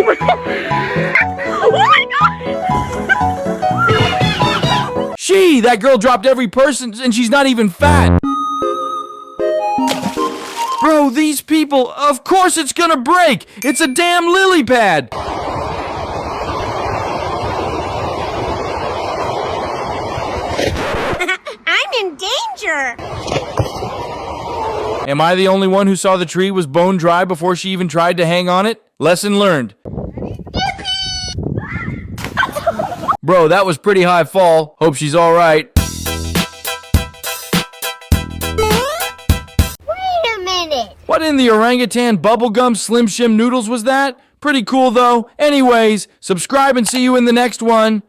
Oh my god! Oh my god! That girl dropped every person and she's not even fat. Bro, these people, of course it's gonna break. It's a damn lily pad. I'm in danger! Am I the only one who saw the tree was bone dry before she even tried to hang on it? Lesson learned. Bro, that was pretty high fall. Hope she's alright. Wait a minute! What in the orangutan bubblegum Slim Shim noodles was that? Pretty cool though. Anyways, subscribe and see you in the next one.